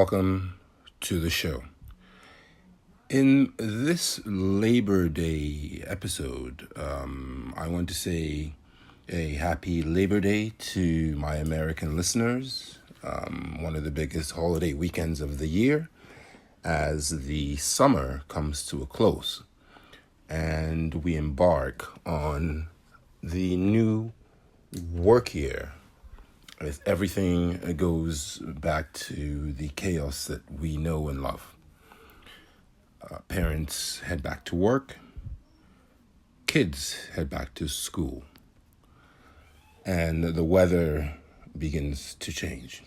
welcome to the show. In this Labor Day episode, I want to say a happy Labor Day to my American listeners, one of the biggest holiday weekends of the year as the summer comes to a close and we embark on the new work year. As everything goes back to the chaos that we know and love. Parents head back to work. Kids head back to school. And the weather begins to change.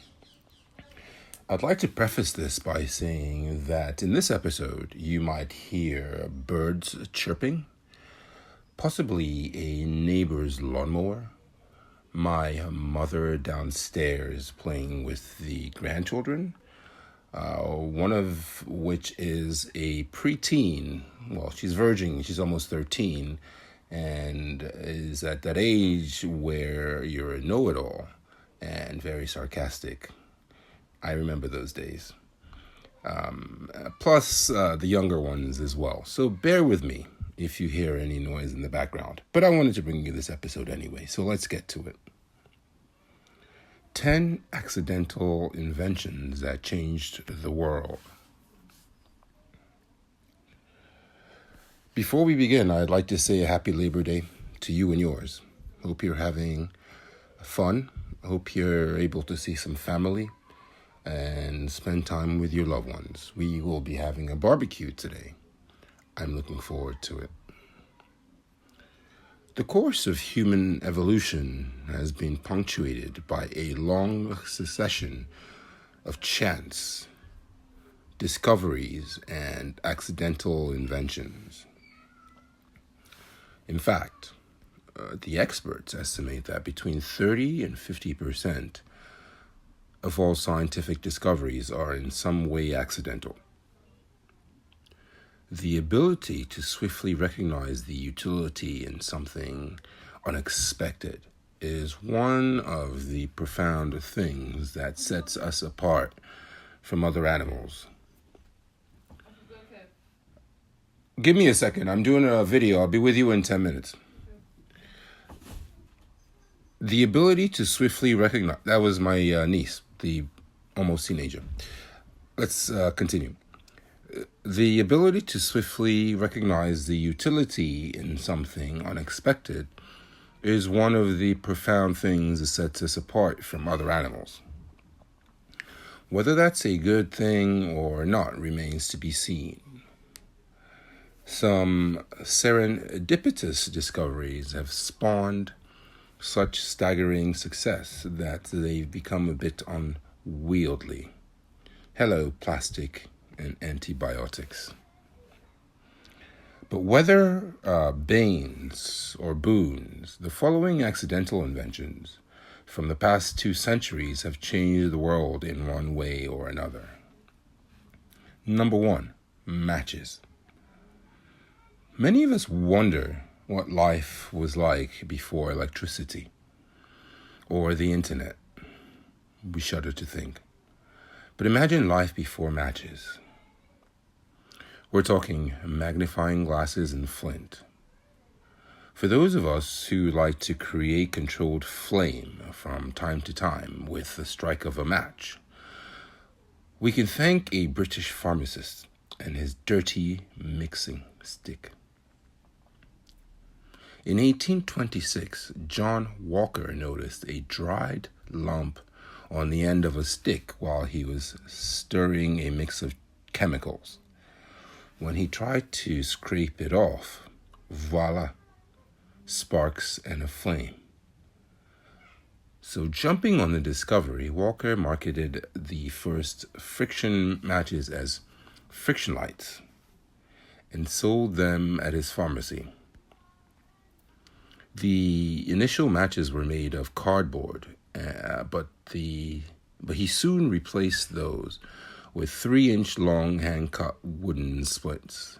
I'd like to preface this by saying that in this episode, you might hear birds chirping, possibly a neighbor's lawnmower, my mother downstairs playing with the grandchildren, one of which is a preteen. Well, she's verging, she's almost 13, and is at that age where you're a know-it-all and very sarcastic. I remember those days. Plus the younger ones as well. So bear with me if you hear any noise in the background. But I wanted to bring you this episode anyway, so let's get to it. 10 accidental inventions that changed the world. Before we begin, I'd like to say a happy Labor Day to you and yours. Hope you're having fun. Hope you're able to see some family and spend time with your loved ones. We will be having a barbecue today. I'm looking forward to it. The course of human evolution has been punctuated by a long succession of chance, discoveries, and accidental inventions. In fact, the experts estimate that between 30 and 50% of all scientific discoveries are in some way accidental. The ability to swiftly recognize the utility in something unexpected is one of the profound things that sets us apart from other animals. Give me a second. I'm doing a video. I'll be with you in 10 minutes. The ability to swiftly recognize... That was my niece, the almost teenager. Let's continue. The ability to swiftly recognize the utility in something unexpected is one of the profound things that sets us apart from other animals. Whether that's a good thing or not remains to be seen. Some serendipitous discoveries have spawned such staggering success that they've become a bit unwieldy. Hello, plastic and antibiotics. But whether banes or boons, the following accidental inventions from the past 2 centuries have changed the world in one way or another. Number 1, matches. Many of us wonder what life was like before electricity or the internet. We shudder to think. But imagine life before matches. We're talking magnifying glasses and flint. For those of us who like to create controlled flame from time to time with the strike of a match, we can thank a British pharmacist and his dirty mixing stick. In 1826, John Walker noticed a dried lump on the end of a stick while he was stirring a mix of chemicals. When he tried to scrape it off, voila, sparks and a flame. So jumping on the discovery, Walker marketed the first friction matches as friction lights and sold them at his pharmacy. The initial matches were made of cardboard, but he soon replaced those with 3-inch long hand-cut wooden splits.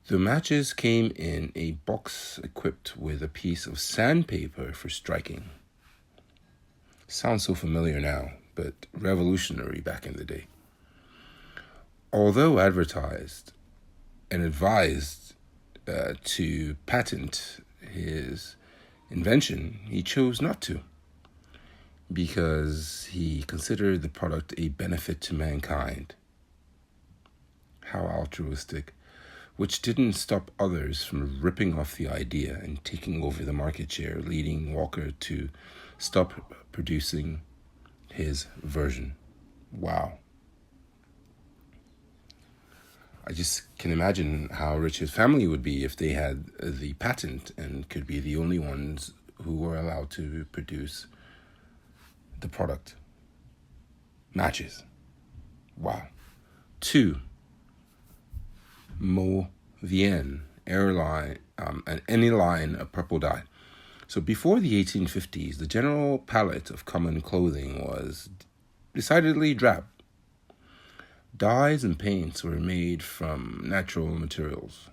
The matches came in a box equipped with a piece of sandpaper for striking. Sounds so familiar now, but revolutionary back in the day. Although advertised and advised to patent his invention, he chose not to because he considered the product a benefit to mankind. How altruistic, which didn't stop others from ripping off the idea and taking over the market share, leading Walker to stop producing his version. Wow. I just can imagine how rich his family would be if they had the patent and could be the only ones who were allowed to produce the product. Matches. Wow. 2. Mauvienne airline, any line of purple dye. So before the 1850s, the general palette of common clothing was decidedly drab. Dyes and paints were made from natural materials.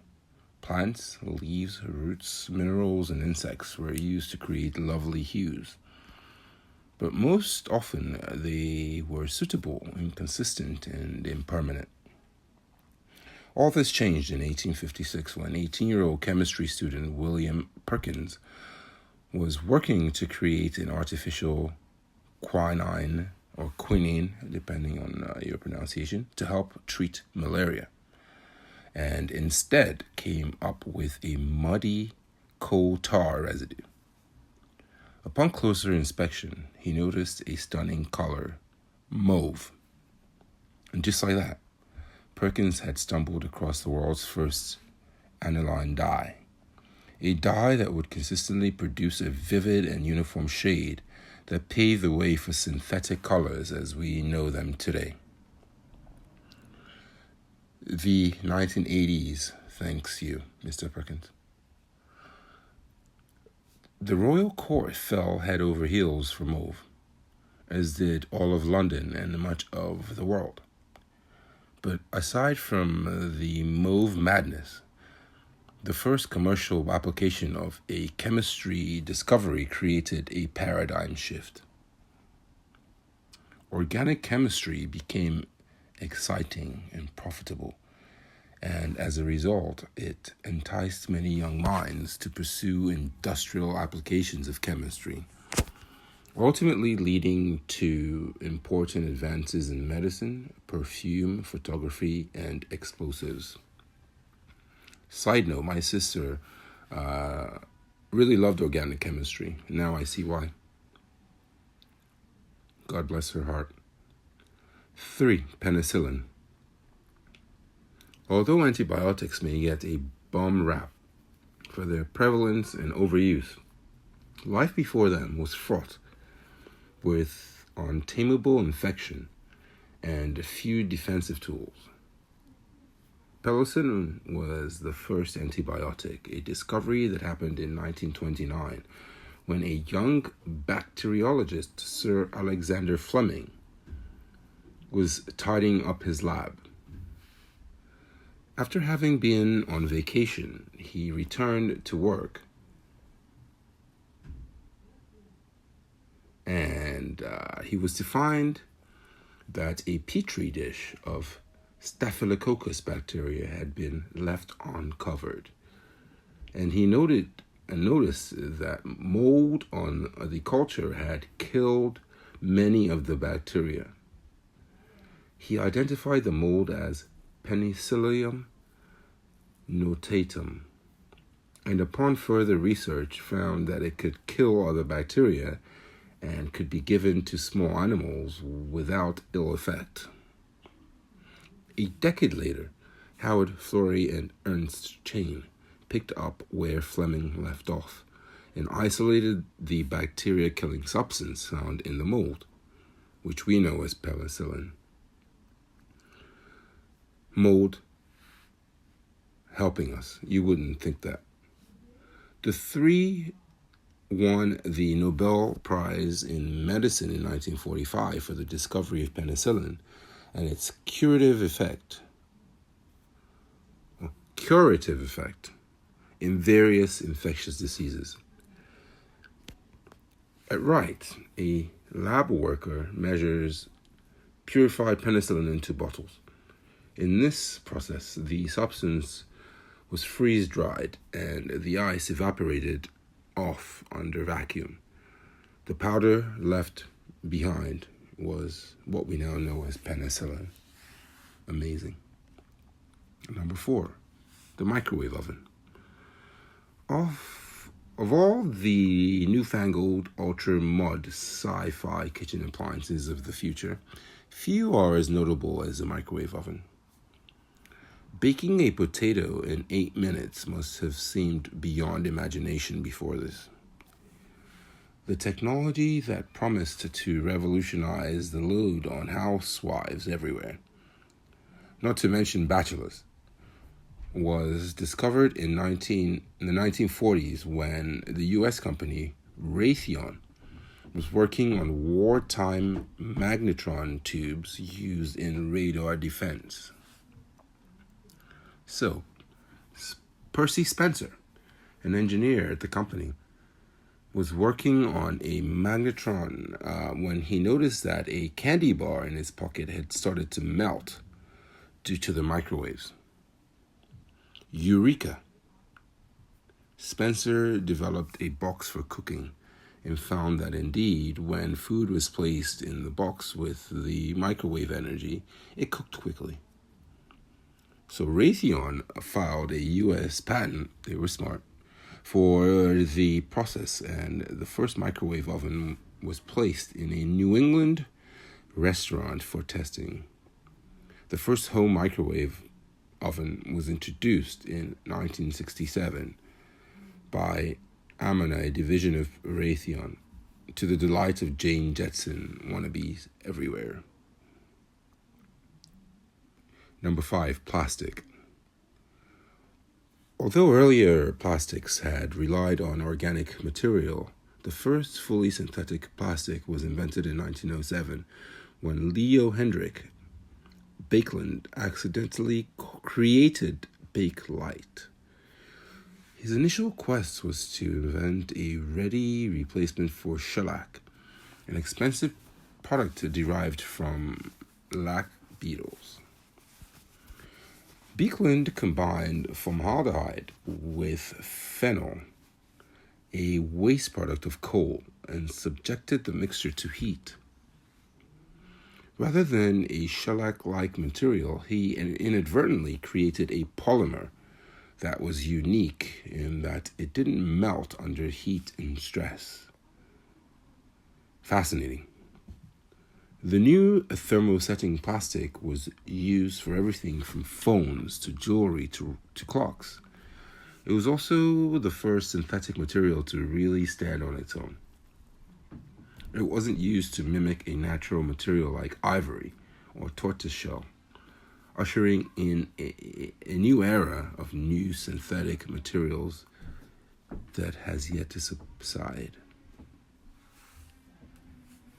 Plants, leaves, roots, minerals, and insects were used to create lovely hues. But most often they were suitable, inconsistent, and impermanent. All this changed in 1856 when 18-year-old chemistry student William Perkins was working to create an artificial quinine or quinine, depending on your pronunciation, to help treat malaria. And instead came up with a muddy coal tar residue. Upon closer inspection, he noticed a stunning color, mauve. And just like that, Perkins had stumbled across the world's first aniline dye, a dye that would consistently produce a vivid and uniform shade that paved the way for synthetic colors as we know them today. The 1980s thanks you, Mr. Perkins. The royal court fell head over heels for mauve, as did all of London and much of the world. But aside from the mauve madness, the first commercial application of a chemistry discovery created a paradigm shift. Organic chemistry became exciting and profitable, and as a result, it enticed many young minds to pursue industrial applications of chemistry, ultimately leading to important advances in medicine, perfume, photography, and explosives. Side note, my sister really loved organic chemistry. Now I see why. God bless her heart. 3. Penicillin. Although antibiotics may get a bum rap for their prevalence and overuse, life before them was fraught with untamable infection and few defensive tools. Penicillin was the first antibiotic, a discovery that happened in 1929 when a young bacteriologist, Sir Alexander Fleming, was tidying up his lab. After having been on vacation, he returned to work and he was to find that a petri dish of Staphylococcus bacteria had been left uncovered. And he noticed that mold on the culture had killed many of the bacteria. He identified the mold as Penicillium notatum, and upon further research found that it could kill other bacteria and could be given to small animals without ill effect. A decade later, Howard Florey and Ernst Chain picked up where Fleming left off and isolated the bacteria-killing substance found in the mold, which we know as penicillin. Mold helping us. You wouldn't think that. The three won the Nobel Prize in Medicine in 1945 for the discovery of penicillin and its curative effect in various infectious diseases. At Wright, a lab worker measures purified penicillin into bottles. In this process, the substance was freeze-dried and the ice evaporated off under vacuum. The powder left behind was what we now know as penicillin. Amazing. Number 4, the microwave oven. Of all the newfangled ultra-mod sci-fi kitchen appliances of the future, few are as notable as the microwave oven. Baking a potato in 8 minutes must have seemed beyond imagination before this. The technology that promised to revolutionize the load on housewives everywhere, not to mention bachelors, was discovered in the 1940s when the U.S. company Raytheon was working on wartime magnetron tubes used in radar defense. So, Percy Spencer, an engineer at the company, was working on a magnetron when he noticed that a candy bar in his pocket had started to melt due to the microwaves. Eureka! Spencer developed a box for cooking and found that indeed, when food was placed in the box with the microwave energy, it cooked quickly. So Raytheon filed a U.S. patent, they were smart, for the process, and the first microwave oven was placed in a New England restaurant for testing. The first home microwave oven was introduced in 1967 by Amana, a division of Raytheon, to the delight of Jane Jetson wannabes everywhere. Number 5, plastic. Although earlier plastics had relied on organic material, the first fully synthetic plastic was invented in 1907 when Leo Hendrik Baekeland accidentally created Bakelite. His initial quest was to invent a ready replacement for shellac, an expensive product derived from lac beetles. Baekeland combined formaldehyde with phenol, a waste product of coal, and subjected the mixture to heat. Rather than a shellac-like material, he inadvertently created a polymer that was unique in that it didn't melt under heat and stress. Fascinating. The new thermosetting plastic was used for everything from phones to jewelry to clocks. It was also the first synthetic material to really stand on its own. It wasn't used to mimic a natural material like ivory or tortoiseshell, ushering in a new era of new synthetic materials that has yet to subside.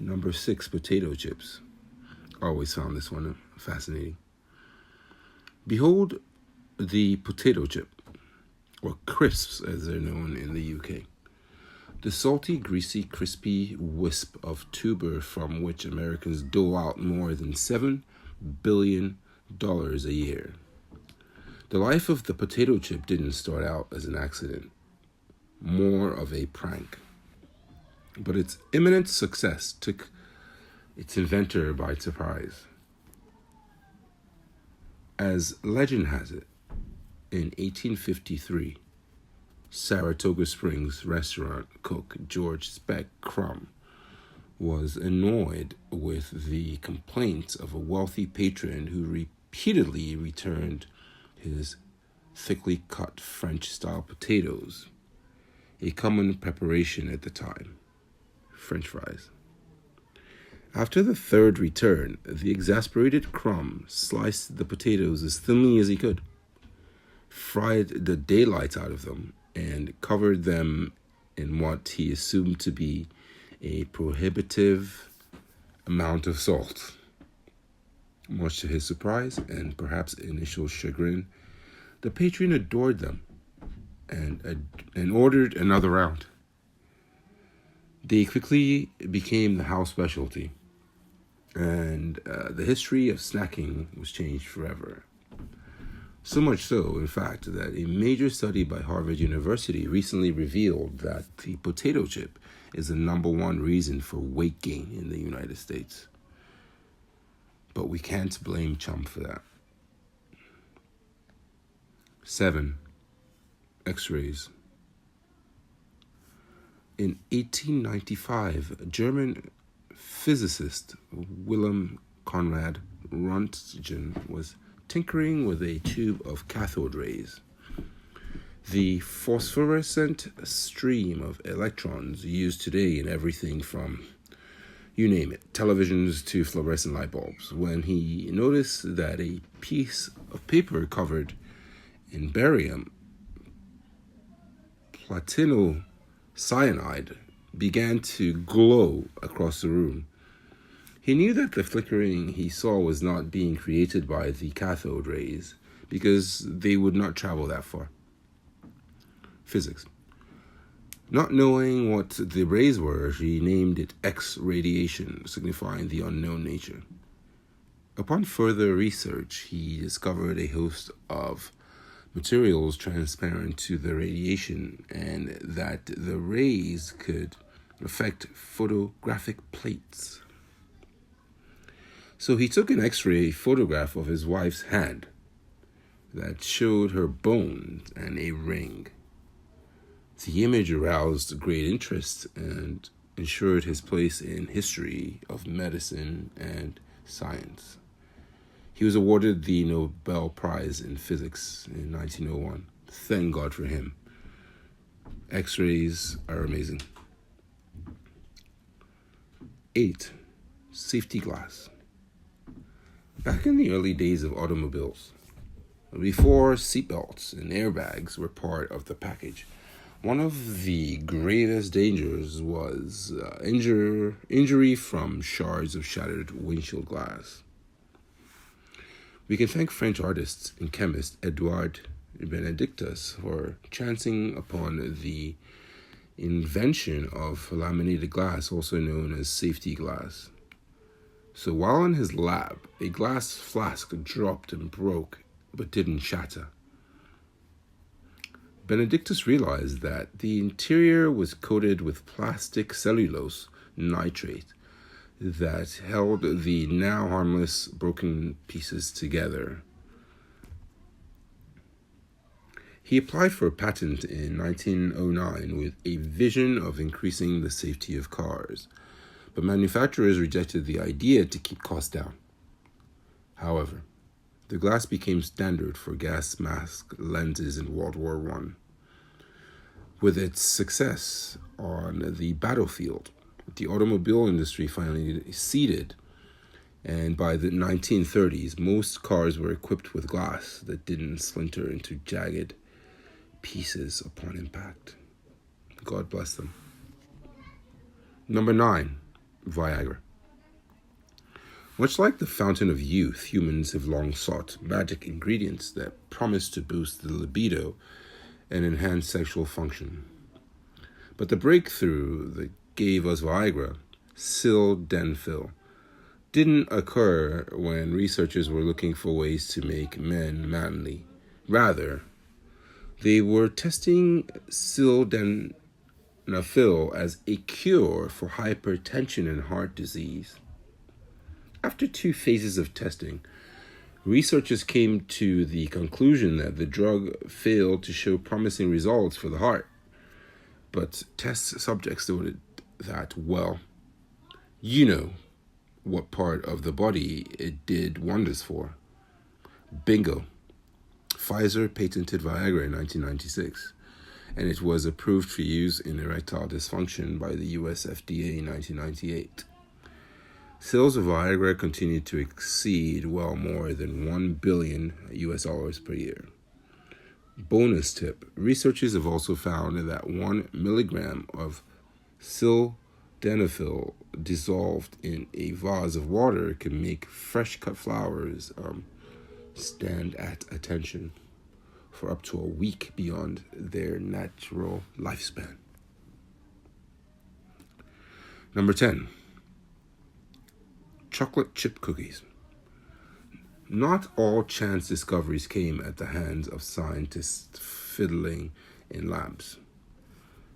Number 6, potato chips. Always found this one fascinating. Behold the potato chip, or crisps as they're known in the UK. The salty, greasy, crispy wisp of tuber from which Americans dole out more than $7 billion a year. The life of the potato chip didn't start out as an accident, more of a prank. But its imminent success took its inventor by surprise. As legend has it, in 1853, Saratoga Springs restaurant cook George Speck Crumb was annoyed with the complaints of a wealthy patron who repeatedly returned his thickly cut French-style potatoes, a common preparation at the time, French fries. After the third return, the exasperated Crumb sliced the potatoes as thinly as he could, fried the daylights out of them, and covered them in what he assumed to be a prohibitive amount of salt. Much to his surprise and perhaps initial chagrin, the patron adored them and ordered another round. They quickly became the house specialty, and the history of snacking was changed forever. So much so, in fact, that a major study by Harvard University recently revealed that the potato chip is the number one reason for weight gain in the United States. But we can't blame chum for that. 7. X-rays. In 1895, a German physicist Wilhelm Conrad Röntgen was tinkering with a tube of cathode rays. The phosphorescent stream of electrons used today in everything from, you name it, televisions to fluorescent light bulbs, when he noticed that a piece of paper covered in barium platinocyanide began to glow across the room. He knew that the flickering he saw was not being created by the cathode rays, because they would not travel that far. Physics. Not knowing what the rays were, he named it X radiation, signifying the unknown nature. Upon further research, he discovered a host of materials transparent to the radiation, and that the rays could affect photographic plates. So he took an X-ray photograph of his wife's hand that showed her bones and a ring. The image aroused great interest and ensured his place in history of medicine and science. He was awarded the Nobel Prize in Physics in 1901. Thank God for him. X-rays are amazing. 8. Safety glass. Back in the early days of automobiles, before seatbelts and airbags were part of the package, one of the gravest dangers was injury from shards of shattered windshield glass. We can thank French artist and chemist Edouard Benedictus for chancing upon the invention of laminated glass, also known as safety glass. So while in his lab, a glass flask dropped and broke, but didn't shatter. Benedictus realized that the interior was coated with plastic cellulose nitrate that held the now harmless broken pieces together. He applied for a patent in 1909 with a vision of increasing the safety of cars, but manufacturers rejected the idea to keep costs down. However, the glass became standard for gas mask lenses in World War I. With its success on the battlefield, the automobile industry finally ceded, and by the 1930s, most cars were equipped with glass that didn't splinter into jagged pieces upon impact. God bless them. Number 9, Viagra. Much like the fountain of youth, humans have long sought magic ingredients that promise to boost the libido and enhance sexual function. But the breakthrough that gave us Viagra, sildenafil, didn't occur when researchers were looking for ways to make men manly. Rather, they were testing sildenafil as a cure for hypertension and heart disease. After 2 phases of testing, researchers came to the conclusion that the drug failed to show promising results for the heart. But test subjects noted that, well, you know what part of the body it did wonders for. Bingo. Pfizer patented Viagra in 1996, and it was approved for use in erectile dysfunction by the US FDA in 1998. Sales of Viagra continued to exceed well more than $1 billion per year. Bonus tip, researchers have also found that 1 milligram of sildenafil dissolved in a vase of water can make fresh cut flowers stand at attention for up to a week beyond their natural lifespan. Number 10, chocolate chip cookies. Not all chance discoveries came at the hands of scientists fiddling in labs.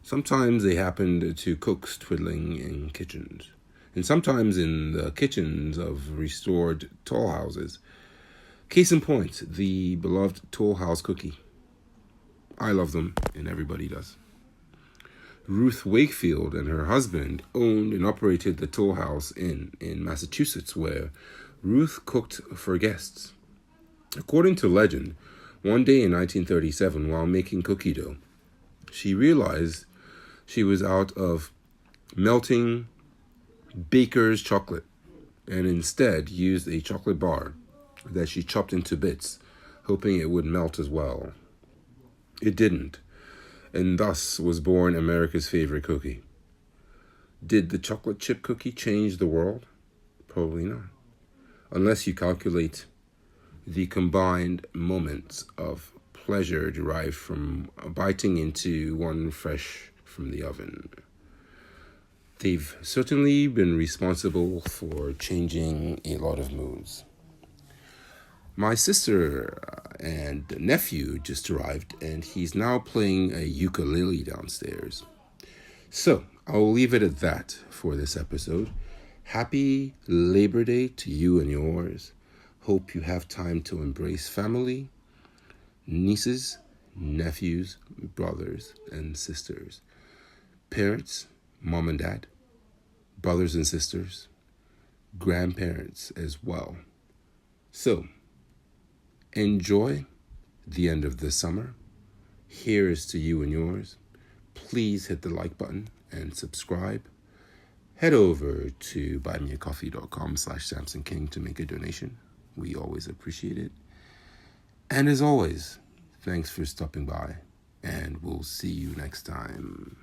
Sometimes they happened to cooks twiddling in kitchens, and sometimes in the kitchens of restored toll houses. Case in point, the beloved Toll House cookie. I love them, and everybody does. Ruth Wakefield and her husband owned and operated the Toll House Inn in Massachusetts, where Ruth cooked for guests. According to legend, one day in 1937, while making cookie dough, she realized she was out of melting baker's chocolate and instead used a chocolate bar that she chopped into bits, hoping it would melt as well. It didn't, and thus was born America's favorite cookie. Did the chocolate chip cookie change the world? Probably not, unless you calculate the combined moments of pleasure derived from biting into one fresh from the oven. They've certainly been responsible for changing a lot of moods. My sister and nephew just arrived, and he's now playing a ukulele downstairs. So, I'll leave it at that for this episode. Happy Labor Day to you and yours. Hope you have time to embrace family, nieces, nephews, brothers, and sisters, parents, mom and dad, brothers and sisters, grandparents as well. So, enjoy the end of the summer. Here's to you and yours. Please hit the like button and subscribe. Head over to buymeacoffee.com/Samson King to make a donation. We always appreciate it. And as always, thanks for stopping by, and we'll see you next time.